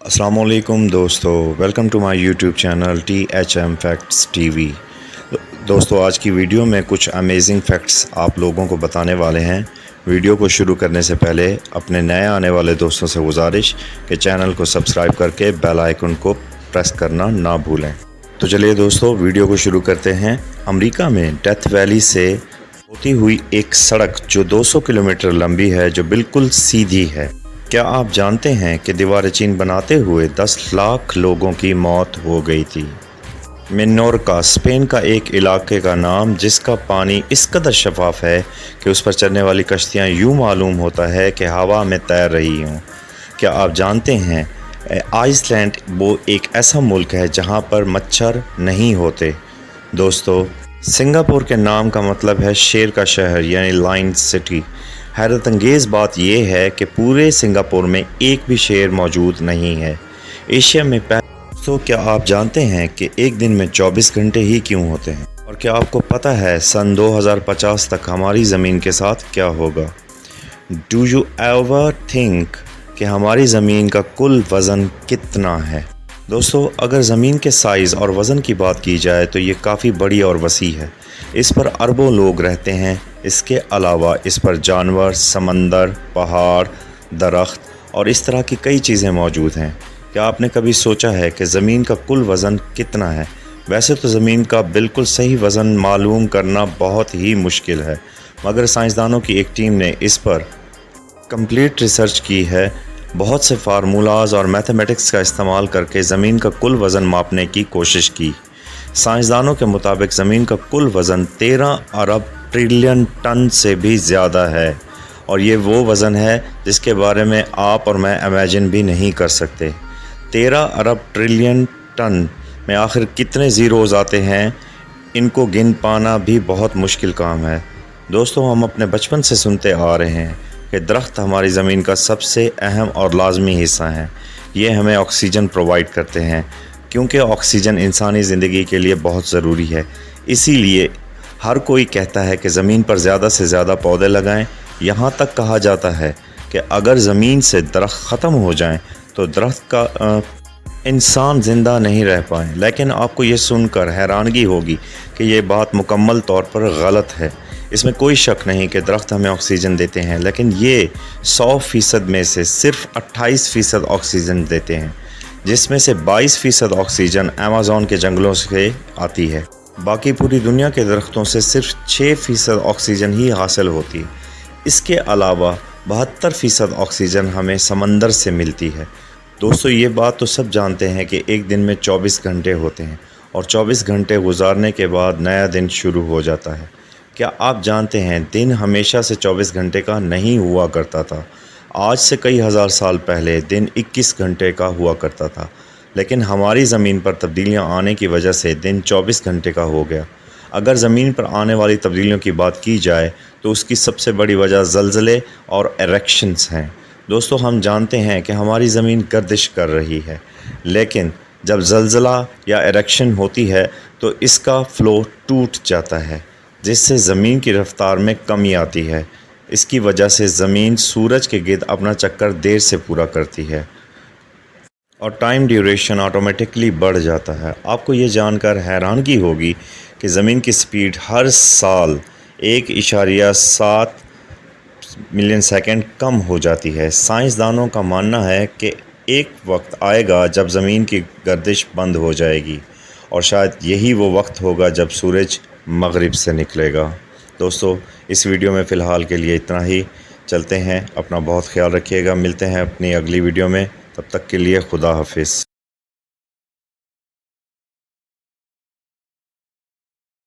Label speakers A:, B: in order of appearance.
A: अस्सलामुअलैकुम दोस्तों, welcome to my YouTube channel THM facts TV। दोस्तों, आज की वीडियो में कुछ अमेजिंग फैक्ट्स आप लोगों को बताने वाले हैं। वीडियो को शुरू करने से पहले अपने नए आने वाले दोस्तों से गुजारिश कि चैनल को सब्सक्राइब करके बेल आइकन को प्रेस करना ना भूलें। तो चलिए दोस्तों, वीडियो को शुरू करते हैं। अमेरिका में डेथ वैली से होती हुई एक सड़क जो 200 किलोमीटर लंबी है, जो बिल्कुल सीधी है। क्या आप जानते हैं कि दीवार चीन बनाते हुए 10 लाख लोगों की मौत हो गई थी। मिनोरका स्पेन का एक इलाके का नाम, जिसका पानी इस कदर शफाफ है कि उस पर चलने वाली कश्तियाँ यूँ मालूम होता है कि हवा में तैर रही हों। क्या आप जानते हैं आइसलैंड वो एक ऐसा मुल्क है जहाँ पर मच्छर नहीं होते। दोस्तों, सिंगापुर के नाम का मतलब है शेर का शहर, यानी लायन सिटी। हैरत अंगेज़ बात यह है कि पूरे सिंगापुर में एक भी शेर मौजूद नहीं है। एशिया में तो क्या आप जानते हैं कि एक दिन में 24 घंटे ही क्यों होते हैं? और क्या आपको पता है सन 2050 तक हमारी ज़मीन के साथ क्या होगा? डू यू एवर थिंक कि हमारी ज़मीन का कुल वज़न कितना है? दोस्तों, अगर ज़मीन के साइज़ और वज़न की बात की जाए तो ये काफ़ी बड़ी और वसी है। इस पर अरबों लोग रहते हैं। इसके अलावा इस पर जानवर, समंदर, पहाड़, दरख्त और इस तरह की कई चीज़ें मौजूद हैं। क्या आपने कभी सोचा है कि ज़मीन का कुल वज़न कितना है? वैसे तो ज़मीन का बिल्कुल सही वज़न मालूम करना बहुत ही मुश्किल है, मगर साइंसदानों की एक टीम ने इस पर कंप्लीट रिसर्च की है। बहुत से फार्मूलाज और मैथमेटिक्स का इस्तेमाल करके ज़मीन का कुल वज़न मापने की कोशिश की। साइंसदानों के मुताबिक ज़मीन का कुल वज़न 13 अरब ट्रिलियन टन से भी ज़्यादा है, और ये वो वज़न है जिसके बारे में आप और मैं इमेजिन भी नहीं कर सकते। 13 अरब ट्रिलियन टन में आखिर कितने ज़ीरोज़ आते हैं, इनको गिन पाना भी बहुत मुश्किल काम है। दोस्तों, हम अपने बचपन से सुनते आ रहे हैं कि दरख्त हमारी ज़मीन का सबसे अहम और लाजमी हिस्सा हैं। ये हमें ऑक्सीजन प्रोवाइड करते हैं, क्योंकि ऑक्सीजन इंसानी ज़िंदगी के लिए बहुत ज़रूरी है। इसीलिए हर कोई कहता है कि ज़मीन पर ज़्यादा से ज़्यादा पौधे लगाएं। यहाँ तक कहा जाता है कि अगर ज़मीन से दरख्त ख़त्म हो जाएं तो दरख्त का इंसान ज़िंदा नहीं रह पाएँ। लेकिन आपको ये सुनकर हैरानगी होगी कि ये बात मुकम्मल तौर पर गलत है। इसमें कोई शक नहीं कि दरख्त हमें ऑक्सीजन देते हैं, लेकिन ये 100% में से सिर्फ 28% ऑक्सीजन देते हैं, जिसमें से 22% ऑक्सीजन अमेज़न के जंगलों से आती है। बाकी पूरी दुनिया के दरख्तों से सिर्फ 6% ऑक्सीजन ही हासिल होती है। इसके अलावा 72% ऑक्सीजन हमें समंदर से मिलती है। दोस्तों, ये बात तो सब जानते हैं कि एक दिन में 24 घंटे होते हैं, और 24 घंटे गुजारने के बाद नया दिन शुरू हो जाता है। क्या आप जानते हैं दिन हमेशा से 24 घंटे का नहीं हुआ करता था। आज से कई हज़ार साल पहले दिन 21 घंटे का हुआ करता था, लेकिन हमारी ज़मीन पर तब्दीलियां आने की वजह से दिन 24 घंटे का हो गया। अगर ज़मीन पर आने वाली तब्दीलियों की बात की जाए तो उसकी सबसे बड़ी वजह ज़लज़ले और इरेक्शंस हैं। दोस्तों, हम जानते हैं कि हमारी ज़मीन गर्दिश कर रही है, लेकिन जब ज़लज़ला या इरेक्शन होती है तो इसका फ़्लो टूट जाता है, जिससे ज़मीन की रफ़्तार में कमी आती है। इसकी वजह से ज़मीन सूरज के गिर्द अपना चक्कर देर से पूरा करती है और टाइम ड्यूरेशन ऑटोमेटिकली बढ़ जाता है। आपको ये जानकर हैरानगी होगी कि ज़मीन की स्पीड हर साल 1.7 मिलियन सेकंड कम हो जाती है। साइंसदानों का मानना है कि एक वक्त आएगा जब ज़मीन की गर्दिश बंद हो जाएगी, और शायद यही वो वक्त होगा जब सूरज मगरिब से निकलेगा। दोस्तों, इस वीडियो में फ़िलहाल के लिए इतना ही। चलते हैं, अपना बहुत ख्याल रखिएगा। मिलते हैं अपनी अगली वीडियो में, तब तक के लिए खुदा हाफिज़।